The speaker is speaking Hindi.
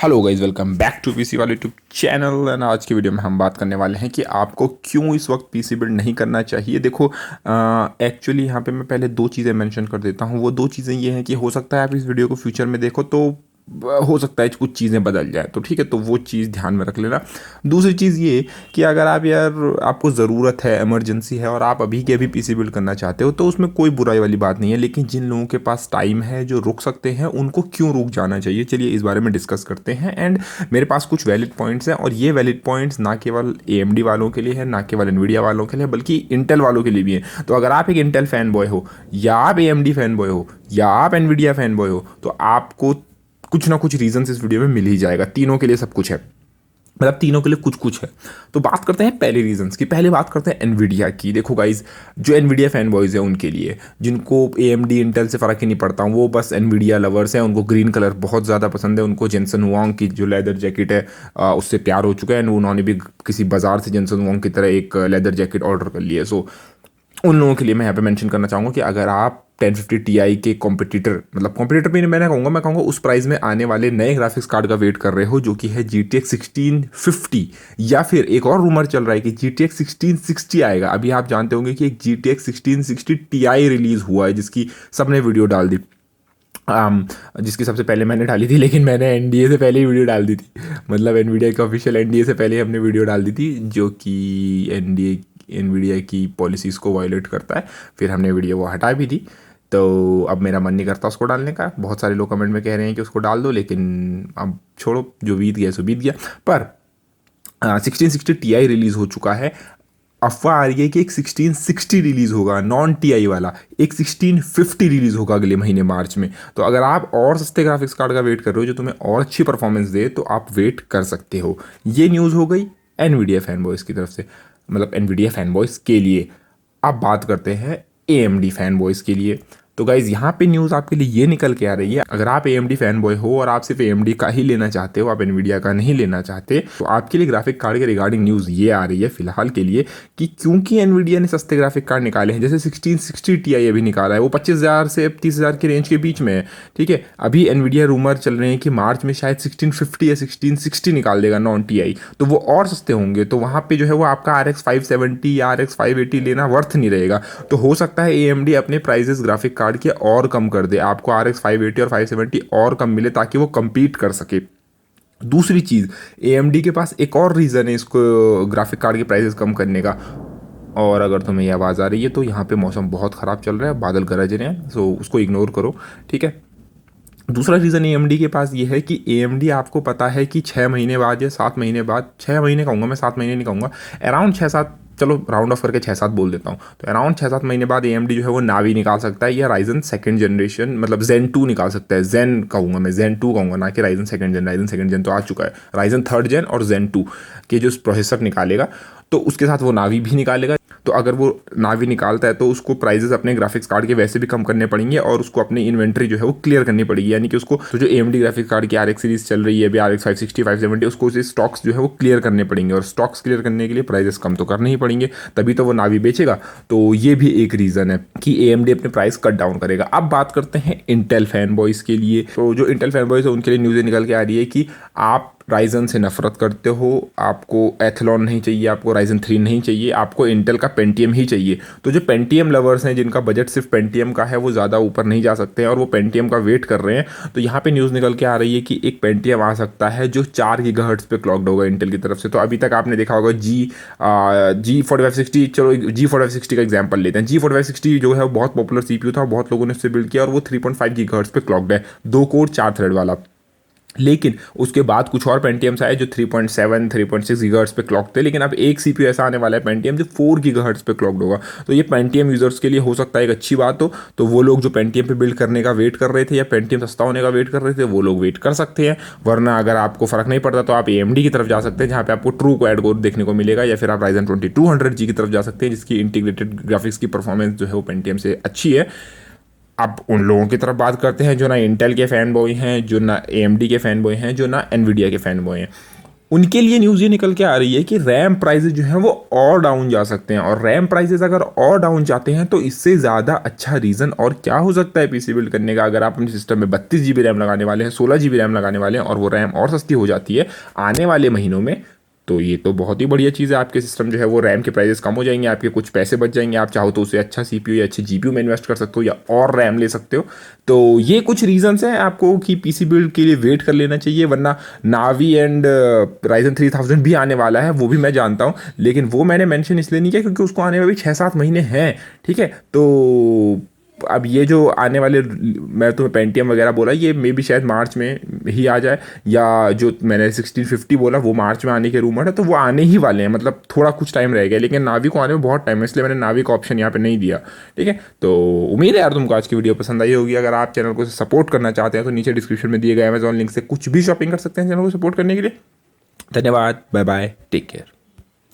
Hello guys, welcome back to PC वाले यूट्यूब चैनल। एंड आज की वीडियो में हम बात करने वाले हैं कि आपको क्यों इस वक्त पीसी बिल्ड नहीं करना चाहिए। देखो, एक्चुअली यहाँ पे मैं पहले दो चीज़ें मेंशन कर देता हूँ। वो दो चीज़ें ये हैं कि हो सकता है आप इस वीडियो को फ्यूचर में देखो तो हो सकता है कुछ चीज़ें बदल जाए, तो ठीक है, तो वो चीज़ ध्यान में रख लेना। दूसरी चीज़ ये कि अगर आप यार आपको ज़रूरत है, इमरजेंसी है और आप अभी के अभी पीसी बिल्ड करना चाहते हो तो उसमें कोई बुराई वाली बात नहीं है। लेकिन जिन लोगों के पास टाइम है, जो रुक सकते हैं, उनको क्यों रुक जाना चाहिए, चलिए इस बारे में डिस्कस करते हैं। एंड मेरे पास कुछ वैलिड पॉइंट्स हैं और ये वैलिड पॉइंट्स ना केवल AMD वालों के लिए है, ना केवल एनवीडिया वालों के लिए, बल्कि इंटेल वालों के लिए भी है। तो अगर आप एक इंटेल फैन बॉय हो, या आप AMD फैन बॉय हो, या आप एनवीडिया फैन बॉय हो, तो आपको कुछ ना कुछ रीजन इस वीडियो में मिल ही जाएगा। तीनों के लिए सब कुछ है, मतलब तीनों के लिए कुछ कुछ है। तो बात करते हैं पहले रीजंस की। पहले बात करते हैं एनवीडिया की। देखो गाइज, जो एनवीडिया फैन बॉयज़ हैं उनके लिए, जिनको AMD इंटेल से फ़र्क ही नहीं पड़ता, वो बस एनवीडिया लवर्स हैं, उनको ग्रीन कलर बहुत ज़्यादा पसंद है। उनको जेनसन हुआंग की जो लेदर जैकेट है उससे प्यार हो चुका है। एंड उन्होंने भी किसी बाजार से जेनसन हुआंग की तरह एक लेदर जैकेट ऑर्डर कर लिया है। सो उन लोगों के लिए मैं यहाँ पे मेंशन करना चाहूँगा कि अगर आप 1050 Ti के कॉम्पिटिटर, मतलब कॉम्पिटिटर भी मैं कहूँगा, उस प्राइस में आने वाले नए ग्राफिक्स कार्ड का वेट कर रहे हो, जो कि है GTX 1650, या फिर एक और रूमर चल रहा है कि GTX 1660 आएगा। अभी आप जानते होंगे कि एक GTX 1660 Ti रिलीज़ हुआ है, जिसकी सबने वीडियो डाल दी। जिसकी सबसे पहले मैंने डाली थी, लेकिन मैंने NDA से पहले ही वीडियो डाल दी थी। मतलब एनवीडिया का ऑफिशियल NDA से पहले ही हमने वीडियो डाल दी थी, जो कि एनवीडिया की पॉलिसीज़ को वायलेट करता है। फिर हमने वीडियो वो हटा भी दी। तो अब मेरा मन नहीं करता उसको डालने का। बहुत सारे लोग कमेंट में कह रहे हैं कि उसको डाल दो, लेकिन अब छोड़ो, जो बीत गया सो बीत गया। पर 1660 Ti रिलीज़ हो चुका है। अफवाह आ रही है कि एक 1660 रिलीज़ होगा, नॉन TI वाला। एक 1650 रिलीज़ होगा अगले महीने मार्च में। तो अगर आप और सस्ते ग्राफिक्स कार्ड का वेट कर रहे हो जो तुम्हें और अच्छी परफॉर्मेंस दे, तो आप वेट कर सकते हो। ये न्यूज़ हो गई एनवीडिया फैन बॉयज़ की तरफ से, मतलब एनवीडिया फैन बॉयज़ के लिए। अब बात करते हैं AMD फैन बॉयज़ के लिए। तो गाइज, यहाँ पे न्यूज़ आपके लिए ये निकल के आ रही है, अगर आप AMD फैन बॉय हो और आप सिर्फ AMD का ही लेना चाहते हो, आप एनवीडिया का नहीं लेना चाहते, तो आपके लिए ग्राफिक कार्ड के रिगार्डिंग न्यूज़ ये आ रही है फिलहाल के लिए कि क्योंकि एनवीडिया ने सस्ते ग्राफिक कार्ड निकाले हैं, जैसे 1660 Ti अभी निकाला है, वो 25,000 से 30,000 के रेंज के बीच में है। ठीक है, अभी एनवीडिया रूमर चल रहे हैं कि मार्च में शायद 1650 या 1660 निकाल देगा नॉन TI, तो वो और सस्ते होंगे। तो वहाँ पे जो है वो आपका RX 570 या RX 580 लेना वर्थ नहीं रहेगा। तो हो सकता है AMD अपने प्राइजेस ग्राफिक कार्ड के और कम कर दे, आपको RX 580 और 570 और कम मिले, ताकि वो compete कर सके। दूसरी चीज़, AMD के पास एक और रीज़न है इसको ग्राफिक कार्ड के प्राइसेस कम करने का। और अगर तुम्हें ये आवाज़ आ रही है तो यहाँ पे मौसम बहुत ख़राब चल रहा है, बादल गरज रहे हैं, सो उसको इग्नोर करो, ठीक है। दूसरा रीज़न AMD के पास ये है कि AMD, आपको पता है कि 6 महीने बाद या 7 महीने बाद, 6 महीने कहूँगा मैं, 7 महीने नहीं कहूँगा, अराउंड 6-7, चलो राउंड ऑफ करके 6-7 बोल देता हूँ, तो अराउंड 6-7 महीने बाद AMD जो है वो नावी निकाल सकता है, या राइजन सेकंड जनरेशन, मतलब Zen 2 निकाल सकता है। Zen कहूँगा मैं, Zen 2 कहूँगा, ना कि Ryzen second gen. Ryzen second gen तो आ चुका है, राइजन थर्ड जेन और Zen 2 के जो प्रोसेसर निकालेगा, तो उसके साथ वो नावी भी निकालेगा। तो अगर वो नावी निकालता है तो उसको प्राइजेस अपने ग्राफिक्स कार्ड के वैसे भी कम करने पड़ेंगे, और उसको अपनी इन्वेंट्री जो है वो क्लियर करनी पड़ेगी। यानी कि उसको तो जो AMD ग्राफिक्स कार्ड की RX सीरीज चल रही है अभी, RX 560 570, उसको उसे स्टॉक्स जो है वो क्लियर करने पड़ेंगे, और स्टॉक्स क्लियर करने के लिए प्राइजेस कम तो करने ही पड़ेंगे, तभी तो वो नावी बेचेगा। तो ये भी एक रीज़न है कि AMD अपने प्राइस कट डाउन करेगा। अब बात करते हैं इंटेल फैन बॉयज़ के लिए। तो जो इंटेल फैन बॉयज़ है उनके लिए न्यूज़ें निकल के आ रही है कि आप राइजन से नफरत करते हो, आपको एथलॉन नहीं चाहिए, आपको राइजन 3 नहीं चाहिए, आपको इंटेल का पेंटियम ही चाहिए। तो जो पेंटियम लवर्स हैं, जिनका बजट सिर्फ पेंटियम का है, वो ज़्यादा ऊपर नहीं जा सकते हैं और वो पेंटियम का वेट कर रहे हैं। तो यहाँ पे न्यूज़ निकल के आ रही है कि एक पेंटियम आ सकता है जो 4 गीगाहर्ट्ज़ पे क्लॉक्ड होगा इंटेल की तरफ से। तो अभी तक आपने देखा होगा G4560, चलो G4560 का एग्जाम्पल लेते हैं। G4560 जो है वो बहुत पॉपुलर CPU था, बहुत लोगों ने उससे बिल्ड किया, और वो 3.5 गीगाहर्ट्ज़ पे क्लॉक्ड है, 2 कोर 4 थ्रेड वाला। लेकिन उसके बाद कुछ और पेंटियम्स आए जो 3.7 3.6 गीगाहर्ट्ज़ पे क्लॉक थे। लेकिन अब एक CPU ऐसा आने वाला है पेंटियम जो 4 गीगाहर्ट्ज़ पे क्लॉक्ड होगा। तो ये पेंटियम यूज़र्स के लिए हो सकता है एक अच्छी बात हो। तो वो लोग जो पेंटियम पे बिल्ड करने का वेट कर रहे थे, या पेंटियम सस्ता होने का वेट कर रहे थे, वो लोग वेट कर सकते हैं। वरना अगर आपको फ़र्क नहीं पड़ता तो आप AMD की तरफ जा सकते हैं, जहाँ पे आपको ट्रू क्वाड कोर देखने को मिलेगा, या फिर आप Ryzen 2200G की तरफ जा सकते हैं, जिसकी इंटीग्रेटेड ग्राफिक्स की परफॉर्मेंस जो है वो पेंटियम से अच्छी है। अब उन लोगों की तरफ बात करते हैं जो ना इंटेल के फ़ैन बॉय हैं, जो ना AMD के फ़ैन बॉय हैं, जो ना एनवीडिया के फ़ैन बॉय हैं। उनके लिए न्यूज़ ये निकल के आ रही है कि रैम प्राइजेज जो हैं वो और डाउन जा सकते हैं, और रैम प्राइजेज अगर और डाउन जाते हैं तो इससे ज़्यादा अच्छा रीज़न और क्या हो सकता है पीसी बिल्ड करने का। अगर आप अपने सिस्टम में 32 GB रैम लगाने वाले हैं, 16 GB रैम लगाने वाले हैं, और वो रैम और सस्ती हो जाती है आने वाले महीनों में, तो ये तो बहुत ही बढ़िया चीज़ है। आपके सिस्टम जो है वो रैम के प्राइसेस कम हो जाएंगे, आपके कुछ पैसे बच जाएंगे, आप चाहो तो उसे अच्छा सीपीयू या अच्छे जीपीयू में इन्वेस्ट कर सकते हो या और रैम ले सकते हो। तो ये कुछ रीजंस हैं आपको कि पीसी बिल्ड के लिए वेट कर लेना चाहिए, वरना नावी एंड राइजन 3000 भी आने वाला है, वो भी मैं जानता हूँ, लेकिन वो मैंने मेंशन इसलिए नहीं किया क्योंकि उसको आने में भी 6-7 महीने हैं। ठीक है, तो अब ये जो आने वाले, मैं तुम्हें पेंटियम वगैरह बोला, ये मे भी शायद मार्च में ही आ जाए, या जो मैंने 1650 बोला वो मार्च में आने के रूमर है, तो वो आने ही वाले हैं, मतलब थोड़ा कुछ टाइम रह गया, लेकिन नावी को आने में बहुत टाइम है, इसलिए मैंने नावी का ऑप्शन यहाँ पे नहीं दिया। ठीक है, तो उम्मीद है यार तुमको आज की वीडियो पसंद आई होगी। अगर आप चैनल को सपोर्ट करना चाहते हैं तो नीचे डिस्क्रिप्शन में दिए गए अमेजॉन लिंक से कुछ भी शॉपिंग कर सकते हैं चैनल को सपोर्ट करने के लिए। धन्यवाद, बाय बाय, टेक केयर।